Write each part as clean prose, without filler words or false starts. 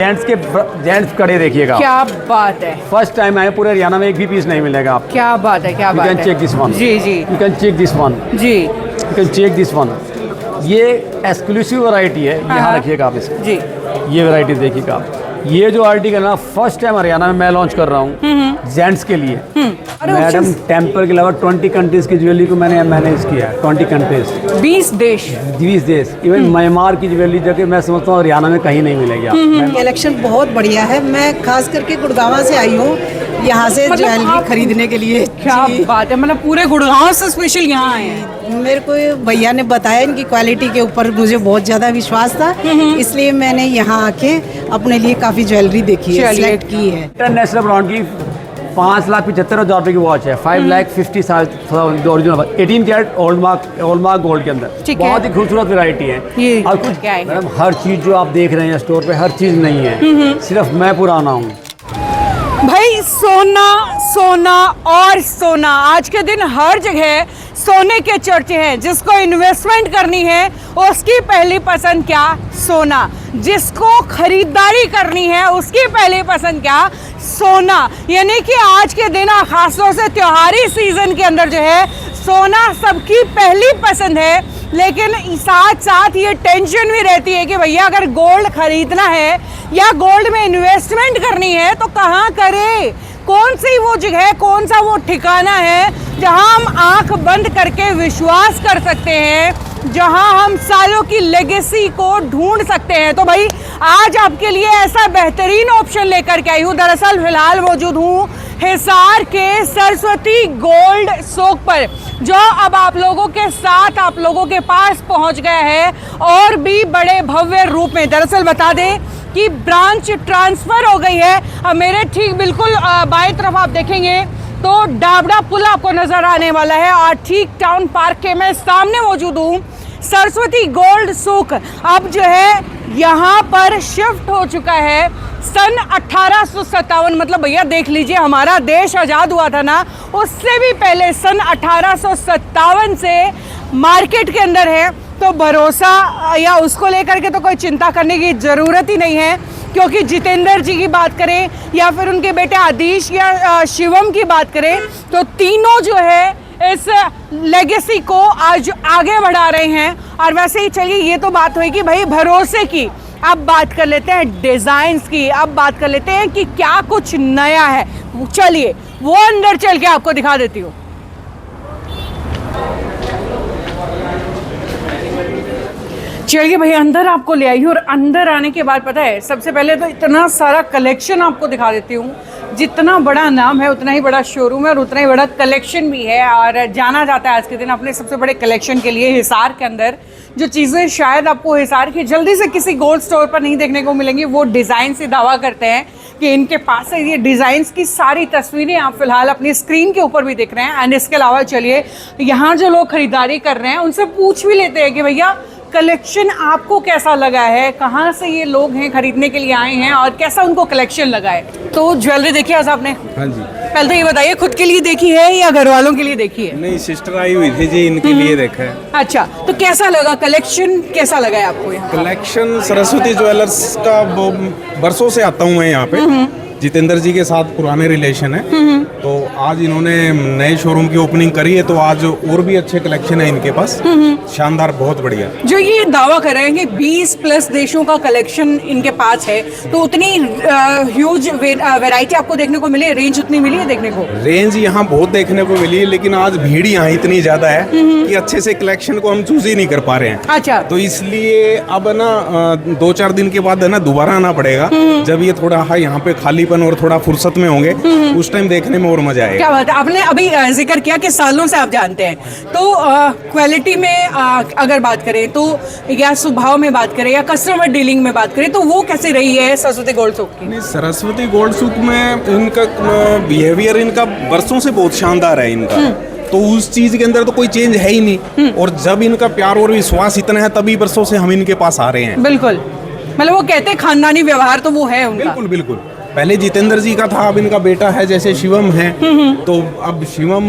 Gents कड़े देखिएगा, क्या बात है, फर्स्ट टाइम आए पूरे हरियाणा में एक भी पीस नहीं मिलेगा आपको। क्या बात है, क्या बात है। You can check this one. जी जी You can check this one. जी You can check this one. ये एक्सक्लूसिव वैरायटी है, यहाँ हाँ। रखिएगा आप इसको। जी। ये वैरायटी देखिएगा आप। ये जो आर्टिकल ना फर्स्ट टाइम हरियाणा में मैं लॉन्च कर रहा हूँ जेंट्स के लिए। अरे मैडम टेम्पर के अलावा 20 कंट्रीज की ज्वेलरी को मैंने मैनेज किया है। 20 कंट्रीज, 20 देश। 20 देश, इवन म्यांमार की ज्वेलरी जगह मैं समझता हूँ हरियाणा में कहीं नहीं मिलेगी आप। कलेक्शन बहुत बढ़िया है। मैं खास करके गुड़गांव से आई हूँ यहाँ से मतलब ज्वेलरी आप- खरीदने के लिए। क्या जी। बात है, मतलब पूरे गुड़गांव से स्पेशल यहाँ आए हैं। मेरे को भैया ने बताया, इनकी क्वालिटी के ऊपर मुझे बहुत ज़्यादा विश्वास था, इसलिए मैंने यहाँ आके अपने लिए काफ़ी ज्वेलरी देखी है, चलिए। सिलेक्ट की है। इंटरनेशनल ब्रांड की 5,75,000 रुपये की वॉच है। 5,50,000 साल original 18 carat hallmark gold के अंदर। ठीक है। बहुत ही खूबसूरत वैरायटी है। ये और कुछ क्या है? मैडम हर चीज़ जो आप देख रहे हैं स्टोर पे, हर चीज़ नहीं है, सिर्फ मैं पुराना हूँ। भाई सोना सोना और सोना, आज के दिन हर जगह सोने के चर्चे हैं। जिसको इन्वेस्टमेंट करनी है उसकी पहली पसंद क्या? सोना। जिसको खरीदारी करनी है उसकी पहली पसंद क्या? सोना। यानी कि आज के दिन खासतौर से त्योहारी सीजन के अंदर जो है सोना सबकी पहली पसंद है। लेकिन साथ साथ ये टेंशन भी रहती है कि भैया अगर गोल्ड खरीदना है या गोल्ड में इन्वेस्टमेंट करनी है तो कहाँ करें, कौन सी वो जगह, कौन सा वो ठिकाना है जहां हम आंख बंद करके विश्वास कर सकते हैं, जहां हम सालों की लेगेसी को ढूंढ सकते हैं। तो भाई आज आपके लिए ऐसा बेहतरीन ऑप्शन लेकर के आई हूँ। दरअसल फिलहाल मौजूद हूँ हिसार के सरस्वती गोल्ड सोक पर, जो अब आप लोगों के साथ, आप लोगों के पास पहुंच गया है और भी बड़े भव्य रूप में। दरअसल बता दें कि ब्रांच ट्रांसफर हो गई है। अब मेरे ठीक बिल्कुल बाएं तरफ आप देखेंगे तो डाबड़ा पुल आपको नजर आने वाला है और ठीक टाउन पार्क के मैं सामने मौजूद हूँ। सरस्वती गोल्ड सूक अब जो है यहाँ पर शिफ्ट हो चुका है सन 1857। मतलब भैया देख लीजिए, हमारा देश आज़ाद हुआ था ना, उससे भी पहले सन 1857 से मार्केट के अंदर है। तो भरोसा या उसको लेकर के तो कोई चिंता करने की ज़रूरत ही नहीं है, क्योंकि जितेंद्र जी की बात करें या फिर उनके बेटे आदिश या शिवम की बात करें तो तीनों जो है इस लेगेसी को आज आगे बढ़ा रहे हैं। और वैसे ही चलिए, ये तो बात हुई कि भाई भरोसे की, अब बात कर लेते हैं डिज़ाइंस की, अब बात कर लेते हैं कि क्या कुछ नया है। चलिए वो अंदर चल के आपको दिखा देती हूँ। चलिए भाई अंदर आपको ले आई हूँ और अंदर आने के बाद पता है, सबसे पहले तो इतना सारा कलेक्शन आपको दिखा देती हूँ। जितना बड़ा नाम है उतना ही बड़ा शोरूम है और उतना ही बड़ा कलेक्शन भी है। और जाना जाता है आज के दिन अपने सबसे बड़े कलेक्शन के लिए हिसार के अंदर। जो चीज़ें शायद आपको हिसार की जल्दी से किसी गोल्ड स्टोर पर नहीं देखने को मिलेंगी, वो डिज़ाइन से दावा करते हैं कि इनके पास है। ये डिज़ाइंस की सारी तस्वीरें आप फिलहाल अपनी स्क्रीन के ऊपर भी देख रहे हैं। एंड इसके अलावा चलिए यहाँ जो लोग खरीदारी कर रहे हैं उनसे पूछ भी लेते हैं कि भैया कलेक्शन आपको कैसा लगा है, कहाँ से ये लोग हैं खरीदने के लिए आए हैं और कैसा उनको कलेक्शन लगा है। तो ज्वेलरी देखी आज आपने? हाँ जी। पहले तो ये बताइए, खुद के लिए देखी है या घर वालों के लिए देखी है? नहीं, सिस्टर आई हुई थी जी, इनके लिए देखा है। अच्छा, तो कैसा लगा कलेक्शन, कैसा लगा है आपको यहाँ? कलेक्शन सरस्वती ज्वेलर्स का बरसों से आता हूँ मैं यहाँ पे। जितेंद्र जी के साथ पुराने रिलेशन है, तो आज इन्होंने नए शोरूम की ओपनिंग करी है, तो आज और भी अच्छे कलेक्शन है इनके पास। शानदार, बहुत बढ़िया। जो ये दावा कर रहे हैं कि 20 प्लस देशों का कलेक्शन इनके पास है, तो उतनी ह्यूज वैरायटी आपको देखने को मिली है, रेंज उतनी मिली है देखने को? रेंज यहाँ बहुत देखने को मिली है, लेकिन आज भीड़ यहाँ इतनी ज्यादा है कि अच्छे से कलेक्शन को हम चूज ही नहीं कर पा रहे हैं। अच्छा, तो इसलिए अब ना 2-4 दिन के बाद है ना दोबारा आना पड़ेगा, जब ये थोड़ा यहाँ पे खालीपन और थोड़ा फुर्सत में होंगे, उस टाइम देखने में और मजा आएगा। क्या बात है, आपने अभी जिक्र किया कि सालों से आप जानते हैं, तो क्वालिटी में अगर बात करें तो, या स्वभाव में बात करें या कस्टमर डीलिंग में बात करें, तो वो कैसे रही है सरस्वती गोल्ड सूक की? नहीं, सरस्वती गोल्ड सूक में इनका बिहेवियर, इनका बरसों से बहुत शानदार है इनका। तो उस चीज के अंदर तो कोई चेंज है ही नहीं, और जब इनका प्यार और विश्वास इतना है तभी बरसों से हम इनके पास आ रहे हैं। बिल्कुल, मतलब वो कहते हैं खानदानी व्यवहार तो वो है उनका। बिल्कुल बिल्कुल। पहले जितेंद्र जी का था, अब इनका बेटा है जैसे शिवम है, तो अब शिवम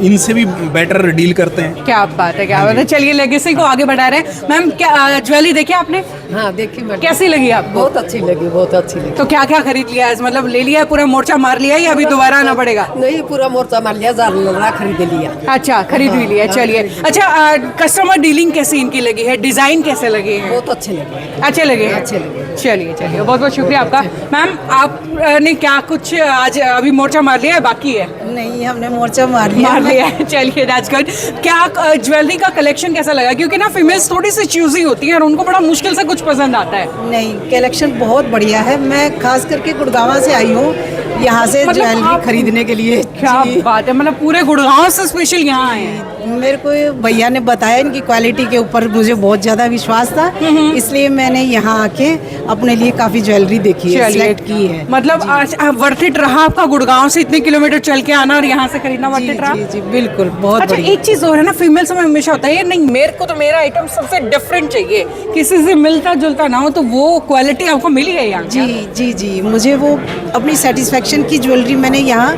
इनसे भी बेटर डील करते हैं। क्या बात है, क्या बात है। चलिए लेगेसी को आगे बढ़ा रहे हैं। मैम क्या ज्वेलरी देखी आपने, हाँ देखिए मैडम, कैसी लगी आपको? बहुत अच्छी लगी, बहुत अच्छी लगी। तो क्या क्या खरीद लिया है, मतलब ले लिया है, पूरा मोर्चा मार लिया है या अभी दोबारा आना पड़ेगा? नहीं, पूरा मोर्चा मार लिया, ज़रा खरीद लिया। अच्छा, खरीद भी लिया। चलिए, अच्छा कस्टमर डीलिंग कैसी इनकी लगी है, डिजाइन कैसे लगे हैं? बहुत अच्छे लगे, अच्छे लगे हैं? अच्छे लगे। चलिए चलिए, बहुत बहुत शुक्रिया आपका। मैम आपने क्या कुछ आज अभी मोर्चा मार लिया है, बाकी है? नहीं, हमने मोर्चा मार लिया। मार लिया है। चलिए दैट्स गुड। क्या ज्वेलरी का कलेक्शन कैसा लगा, क्योंकि ना फीमेल्स थोड़ी सी चूजी होती है और उनको बड़ा मुश्किल से कुछ पसंद आता है। नहीं, कलेक्शन बहुत बढ़िया है। मैं खास करके गुड़गांव से आई हूँ, यहाँ से मतलब ज्वेलरी आप- खरीदने के लिए। क्या जी। बात है, मतलब पूरे गुड़गांव से स्पेशल यहाँ आए हैं। मेरे को भैया ने बताया, इनकी क्वालिटी के ऊपर मुझे बहुत ज़्यादा विश्वास था, इसलिए मैंने यहाँ आके अपने लिए काफ़ी ज्वेलरी देखी है, चलिए, सिलेक्ट की है। मतलब आज वर्थ इट रहा आपका गुड़गांव से इतने किलोमीटर चल के आना और यहाँ से खरीदना वर्थ जी इट रहा? जी जी, बिल्कुल, बहुत अच्छा, बढ़िया। एक चीज और है ना, फीमेल्स में हमेशा होता है ये, नहीं मेरे को तो मेरा आइटम सबसे डिफरेंट चाहिए, किसी से मिलता जुलता ना हो, तो वो क्वालिटी आपको मिली है यहाँ? जी जी जी, मुझे वो अपनी सेटिस्फेक्शन की ज्वेलरी मैंने यहाँ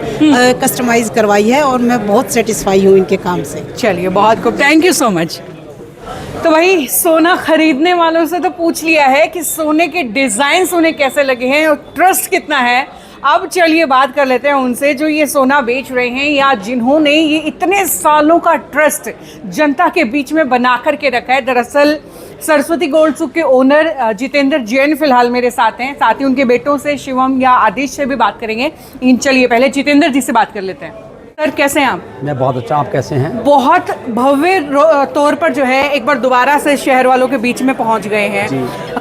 कस्टमाइज करवाई है और मैं बहुत सेटिस्फाई हूँ इनके काम से। चलिए, बहुत खूब, थैंक यू सो मच। तो भाई सोना खरीदने वालों से तो पूछ लिया है कि सोने के डिजाइन उन्हें कैसे लगे हैं और ट्रस्ट कितना है। अब चलिए बात कर लेते हैं उनसे जो ये सोना बेच रहे हैं या जिन्होंने ये इतने सालों का ट्रस्ट जनता के बीच में बना कर के रखा है। दरअसल सरस्वती गोल्ड सुक के ओनर जितेंद्र जैन फिलहाल मेरे साथ हैं, साथ ही उनके बेटों से शिवम या आदिश से भी बात करेंगे। चलिए पहले जितेंद्र जी से बात कर लेते हैं। सर कैसे हैं आप? मैं बहुत अच्छा, आप कैसे हैं? बहुत भव्य तौर पर जो है एक बार दोबारा से शहर वालों के बीच में पहुंच गए हैं।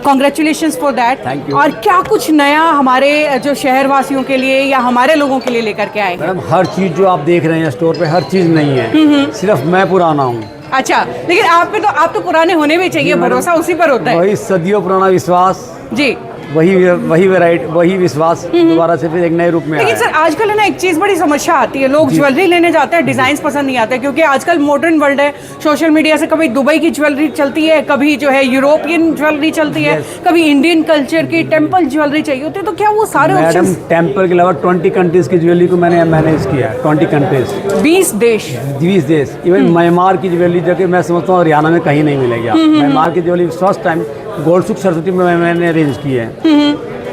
Congratulations for that. Thank you. और क्या कुछ नया हमारे जो शहर वासियों के लिए या हमारे लोगों के लिए लेकर के आए हैं? मैडम हर चीज़ जो आप देख रहे हैं स्टोर पे, हर चीज़ नहीं है, सिर्फ मैं पुराना हूँ। अच्छा, लेकिन आप तो पुराने होने भी चाहिए, भरोसा उसी पर होता है। वही सदियों पुराना विश्वास, जी, वही वैरायटी, वही विश्वास दोबारा से फिर एक नए रूप में आया लेकिन है। सर आजकल है ना एक चीज़ बड़ी समस्या आती है, लोग ज्वेलरी लेने जाते हैं, डिजाइन पसंद नहीं आते, क्योंकि आजकल मॉडर्न वर्ल्ड है, सोशल मीडिया से कभी दुबई की ज्वेलरी चलती है, कभी जो है यूरोपियन ज्वेलरी चलती है, कभी इंडियन कल्चर की टेम्पल ज्वेलरी चाहिए होती है, तो क्या वो सारे मैडम ऑप्शन? टेम्पल के अलावा 20 कंट्रीज की ज्वेलरी को मैंने मैनेज किया है। 20 कंट्रीज, 20 देश। 20 देश। इवन म्यांमार की ज्वेलरी जो कि मैं समझता हूँ हरियाणा में कहीं नहीं मिलेगी आप। म्यांमार की ज्वेलरी फर्स्ट टाइम गोल्ड सुक सरस्वती में मैंने अरेंज की है।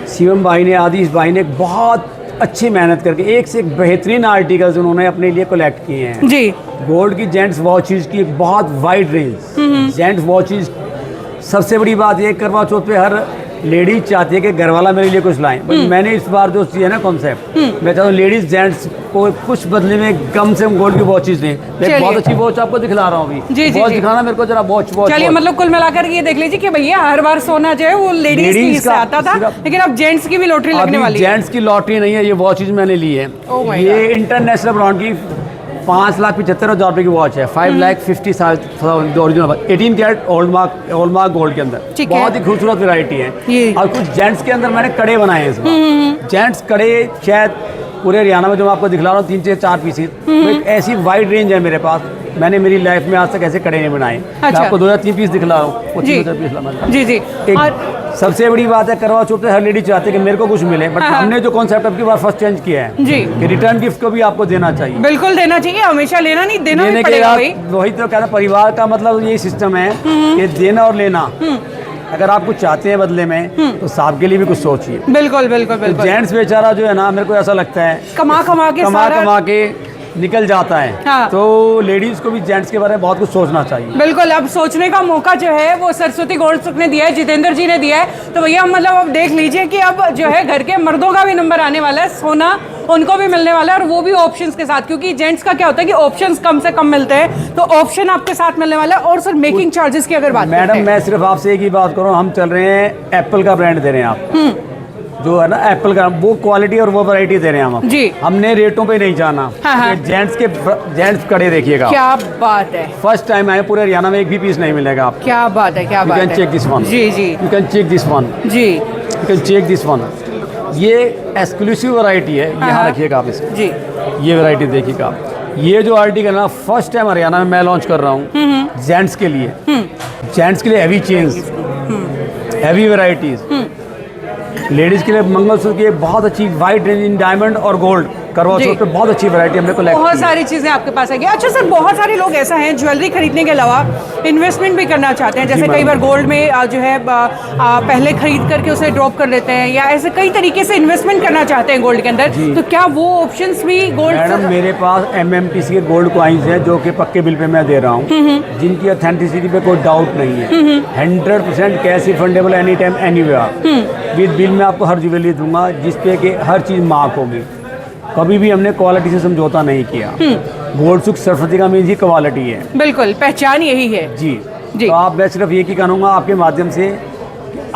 शिवम भाई ने, आदिश भाई ने बहुत अच्छी मेहनत करके एक से एक बेहतरीन आर्टिकल्स उन्होंने अपने लिए कलेक्ट किए हैं। जी, गोल्ड की जेंट्स वॉचेज की एक बहुत वाइड रेंज। जेंट्स वॉचेज, सबसे बड़ी बात ये करवा चौथ पे हर लेडीज चाहती है कि घर वाला मेरे लिए कुछ लाएं, बट मैंने इस बार जो है ना कॉन्सेप्ट, मैं चाहता हूँ लेडीज जेंट्स को कुछ बदले में कम से कम गोल्ड की वॉचेज दें। मैं चलिए। बहुत अच्छी वॉच आपको दिखला रहा हूँ अभी। जी, जी, वॉच जी। दिखाना मेरे को जरा, वॉच वॉच चलिए, वॉच। मतलब कुल मिलाकर ये देख लीजिए कि भैया हर बार सोना जो है वो लेडीज Ladies से का आता था, सिर्फ- लेकिन अब जेंट्स की भी लॉटरी लगने वाली है। जेंट्स की लॉटरी नहीं है, ये वॉचेज मैंने ली है। Oh my ये इंटरनेशनल ब्रांड की 5,75,000 रुपये की वॉच है। 5,50,000 original 18 carat hallmark gold के अंदर। ठीक है। बहुत ही खूबसूरत वैरायटी ये। है। और कुछ जेंट्स के अंदर मैंने कड़े बनाए हैं इस बार। जेंट्स कड़े शायद पूरे हरियाणा में जो मैं आपको दिखला रहा हूँ 3 से 4 पीसेस, तो एक ऐसी वाइड रेंज है मेरे पास। मैंने मेरी लाइफ में आज तक ऐसे कड़े नहीं बनाए। मैं अच्छा। आपको 2 या 3 पीस दिखला रहा हूँ, वो जी। 3 पीस ला। जी जी। एक और सबसे बड़ी बात है, करवा चौथ पे हर लेडी चाहती है कि मेरे को कुछ मिले, बट हाँ। हमने जो कॉन्सेप्ट अब की बार फर्स्ट चेंज किया है जी। कि रिटर्न गिफ्ट को भी आपको देना चाहिए। बिल्कुल देना चाहिए, हमेशा लेना नहीं, देना भी देने के पड़ेगा बाद भाई। वही तो कहना, परिवार का मतलब यही सिस्टम है कि देना और लेना। अगर आप कुछ चाहते हैं बदले में तो साहब के लिए भी कुछ सोचिए। बिल्कुल बिल्कुल बिल्कुल। जेंट्स बेचारा जो है ना, मेरे को ऐसा लगता है कमा कमा के सारा- कमा के निकल जाता है। हाँ। तो लेडीज को भी जेंट्स के बारे में बहुत कुछ सोचना चाहिए। बिल्कुल, अब सोचने का मौका जो है वो सरस्वती गोल्ड सुक ने दिया है, जितेंद्र जी ने दिया है। तो भैया मतलब अब देख लीजिए कि अब जो है घर के मर्दों का भी नंबर आने वाला है, सोना उनको भी मिलने वाला है, और वो भी ऑप्शंस के साथ, क्योंकि जेंट्स का क्या होता है कि ऑप्शंस कम से कम मिलते हैं, तो ऑप्शन आपके साथ मिलने वाला है। और सर मेकिंग चार्जेस की अगर बात करते मैडम हैं, मैं सिर्फ आपसे एक ही बात करूँ, हम चल रहे हैं एप्पल का ब्रांड दे रहे हैं आप, जो है ना एप्पल का, वो क्वालिटी और वो वैरायटी दे रहे हैं हम। जी। हमने रेटों पे नहीं जाना। हाँ, हाँ। जेंट्स कड़े देखिएगा, क्या बात है, फर्स्ट टाइम आए पूरे हरियाणा में, एक भी पीस नहीं मिलेगा आपको। क्या बात है, क्या यू बात कैन है। चेक दिस वन, जी जी you can check this one, जी you can check this one. ये एक्सक्लूसिव वैरायटी है, हाँ, यहाँ रखिएगा आप इसको। जी। ये वैरायटी देखिएगा आप। ये जो आर्टिकल है ना, फर्स्ट टाइम हरियाणा में मैं लॉन्च कर रहा हूँ जेंट्स के लिए। जेंट्स के लिए heavy chains, heavy varieties, ladies के लिए मंगलसूत्र की एक बहुत अच्छी वाइड रेंज इन डायमंड और गोल्ड करवा जी। चौथ पे बहुत अच्छी वैरायटी हमने कलेक्ट बहुत की है। सारी चीजें आपके पास आएगी। अच्छा सर, बहुत सारे लोग ऐसा हैं ज्वेलरी खरीदने के अलावा इन्वेस्टमेंट भी करना चाहते हैं, जैसे जी, कई मैडम। बार गोल्ड में जो है पहले खरीद करके उसे ड्रॉप कर देते हैं, या ऐसे कई तरीके से इन्वेस्टमेंट करना चाहते हैं गोल्ड के अंदर, जी। तो क्या वो ऑप्शंस भी गोल्ड मैडम मेरे पास MMTC के गोल्ड कॉइन्स हैं जो कि पक्के बिल पे मैं दे रहा हूँ, जिनकी ऑथेंटिसिटी पे कोई डाउट नहीं है। 100% cash refundable any time anywhere. With bill में आपको हर ज्वेलरी दूंगा जिसपे कि हर चीज़ मार्क होगी। कभी भी हमने क्वालिटी से समझौता नहीं किया। गोल्ड सुख सरस्वती का मीन्स ही क्वालिटी है। बिल्कुल पहचान यही है। जी जी। तो आप मैं सिर्फ ये की कहूँगा आपके माध्यम से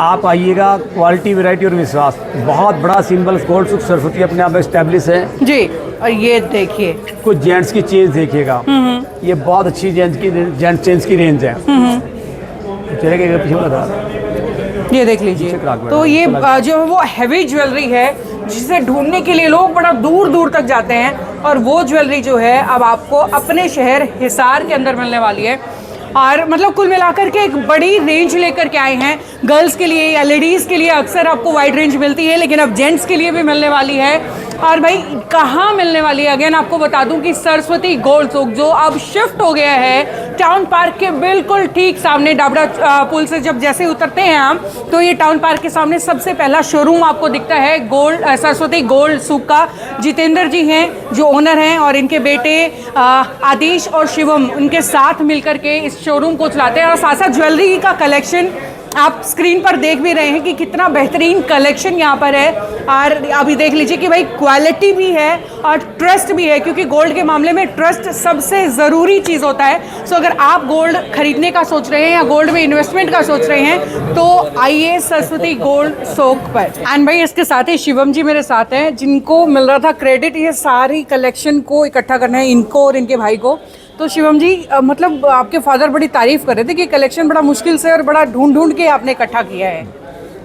आप आइएगा, क्वालिटी वैरायटी और विश्वास, बहुत बड़ा सिंबल गोल्ड सुख सरस्वती अपने आप एस्टेब्लिश है। जी, और ये देखिए कुछ जेंट्स की चेंज देखिएगा, ये बहुत अच्छी जेंट्स चेंज की रेंज है। चलेगा पीछे बता, ये देख लीजिए। पीछे क्राक तो ये बैठा। जो है वो हैवी ज्वेलरी है जिसे ढूंढने के लिए लोग बड़ा दूर दूर तक जाते हैं, और वो ज्वेलरी जो है अब आपको अपने शहर हिसार के अंदर मिलने वाली है। और मतलब कुल मिलाकर के एक बड़ी रेंज लेकर के आए हैं गर्ल्स के लिए या लेडीज़ के लिए। अक्सर आपको वाइड रेंज मिलती है, लेकिन अब जेंट्स के लिए भी मिलने वाली है। और भाई कहाँ मिलने वाली है, अगेन आपको बता दूं कि सरस्वती गोल्ड सुख जो अब शिफ्ट हो गया है टाउन पार्क के बिल्कुल ठीक सामने, डाबरा पुल से जब जैसे उतरते हैं हम, तो ये टाउन पार्क के सामने सबसे पहला शोरूम आपको दिखता है गोल्ड सरस्वती गोल्ड सुख का। जितेंद्र जी हैं जो ओनर हैं, और इनके बेटे आदेश और शिवम उनके साथ मिलकर के इस शोरूम को चलाते हैं। और साथ साथ ज्वेलरी का कलेक्शन आप स्क्रीन पर देख भी रहे हैं कि कितना बेहतरीन कलेक्शन यहाँ पर है। और अभी देख लीजिए कि भाई क्वालिटी भी है और ट्रस्ट भी है, क्योंकि गोल्ड के मामले में ट्रस्ट सबसे ज़रूरी चीज़ होता है। सो अगर आप गोल्ड खरीदने का सोच रहे हैं या गोल्ड में इन्वेस्टमेंट का सोच रहे हैं तो आइए सरस्वती गोल्ड सुख पर। एंड भाई इसके साथ ही शिवम जी मेरे साथ हैं, जिनको मिल रहा था क्रेडिट ये सारी कलेक्शन को इकट्ठा करना है, इनको और इनके भाई को। तो शिवम जी मतलब आपके फादर बड़ी तारीफ कर रहे थे कि कलेक्शन बड़ा मुश्किल से और बड़ा ढूंढ के आपने इकट्ठा किया है।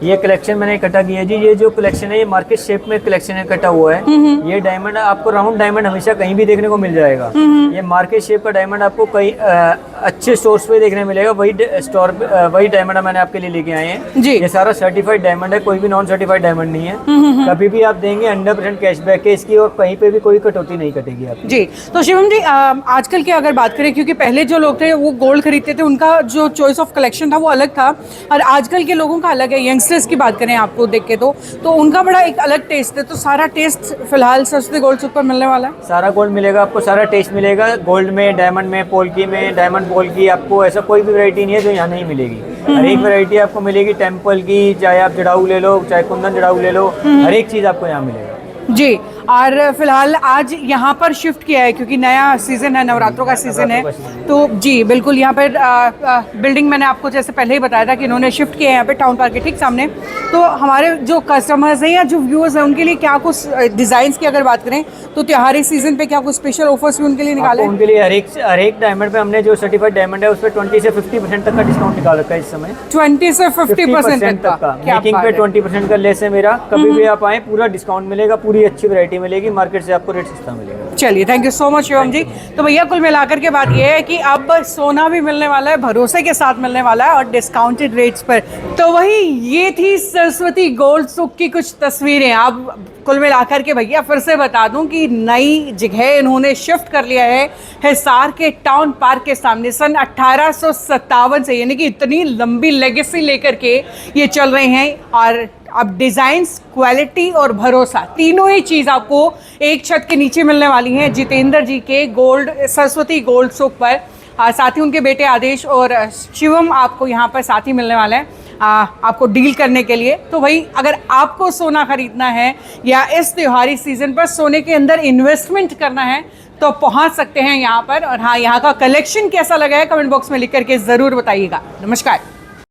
ये कलेक्शन मैंने इकट्ठा किया है जी। ये जो कलेक्शन है ये मार्केट शेप में कलेक्शन इकट्ठा हुआ है। ये डायमंड आपको राउंड डायमंड हमेशा कहीं भी देखने को मिल जाएगा। ये मार्केट शेप का डायमंड आपको कई अच्छे स्टोर्स पे देखने मिलेगा। वही डायमंड मैंने आपके लिए लेके आए हैं जी। ये सारा सर्टिफाइड डायमंड है, कोई भी नॉन सर्टिफाइड डायमंड नहीं है। कभी भी आप देंगे 100% कैशबैक है इसकी, और कहीं पे भी कोई कटौती नहीं कटेगी आपकी। जी। तो शिवम जी आजकल की अगर बात करें, क्योंकि पहले जो लोग थे वो गोल्ड खरीदते थे, उनका जो चॉइस ऑफ कलेक्शन था वो अलग था, और आजकल के लोगों का अलग है। यंगस्टर्स की बात करें आपको देख के तो उनका बड़ा एक अलग टेस्ट है। तो सारा टेस्ट फिलहाल सरस्वती गोल्ड सुख पर मिलने वाला है। सारा गोल्ड मिलेगा आपको, सारा टेस्ट मिलेगा गोल्ड में, डायमंड में, पोल्की में, डायमंड पोल्की। आपको ऐसा कोई भी वैरायटी नहीं है जो यहाँ नहीं मिलेगी। हर एक वैरायटी आपको मिलेगी टेम्पल की, चाहे आप जड़ाऊ ले लो, चाहे कुंदन जड़ाऊ ले लो, हर एक चीज़ आपको यहाँ मिलेगा जी। और फिलहाल आज यहाँ पर शिफ्ट किया है क्योंकि नया सीज़न है, नवरात्रों का सीज़न है। तो जी बिल्कुल यहाँ पर बिल्डिंग मैंने आपको जैसे पहले ही बताया था कि इन्होंने शिफ्ट किया है यहाँ पे टाउन पार्क के ठीक सामने। तो हमारे जो कस्टमर्स हैं या जो व्यूअर्स हैं उनके लिए क्या कुछ डिज़ाइंस की अगर बात करें तो त्योहारी सीज़न पे क्या कुछ स्पेशल ऑफर्स भी उनके लिए निकाले आपको उनके लिए हर एक डायमंड पे हमने जो सर्टिफाइड डायमंड है उस पर 20 से 50% तक का डिस्काउंट निकाल रखा है इस समय। 20 से 50% तक का। क्या मेकिंग बात पे है। 20% का लेस है मेरा। कभी भी आप आए पूरा डिस्काउंट मिलेगा, पूरी अच्छी वैरायटी मिलेगी, मार्केट से आपको रेट सस्ता मिलेगा। चलिए thank you so much Shivam ji. तो भैया कुल मिलाकर के बात ये है कि अब सोना भी मिलने वाला है, भरोसे के साथ मिलने वाला है और डिस्काउंटेड रेट्स पर। तो वही ये थी सरस्वती गोल्ड सुख की कुछ तस्वीरें। अब कुल मिलाकर के भैया फिर से बता दूं कि नई जगह इन्होंने शिफ्ट कर लिया है हिसार के टाउन पार्क के सामने। सन 1857 से, यानी कि इतनी लंबी लेगेसी लेकर के ये चल रहे हैं। और अब डिज़ाइंस, क्वालिटी और भरोसा तीनों ही चीज़ आपको एक छत के नीचे मिलने वाली हैं जितेंद्र जी के गोल्ड सरस्वती गोल्ड सुख पर। साथ ही उनके बेटे आदेश और शिवम आपको यहाँ पर साथ ही मिलने वाले हैं आपको डील करने के लिए। तो भाई अगर आपको सोना खरीदना है या इस त्योहारी सीजन पर सोने के अंदर इन्वेस्टमेंट करना है तो पहुँच सकते हैं यहाँ पर। और हाँ, यहाँ का कलेक्शन कैसा लगा है कमेंट बॉक्स में लिख करके ज़रूर बताइएगा। नमस्कार।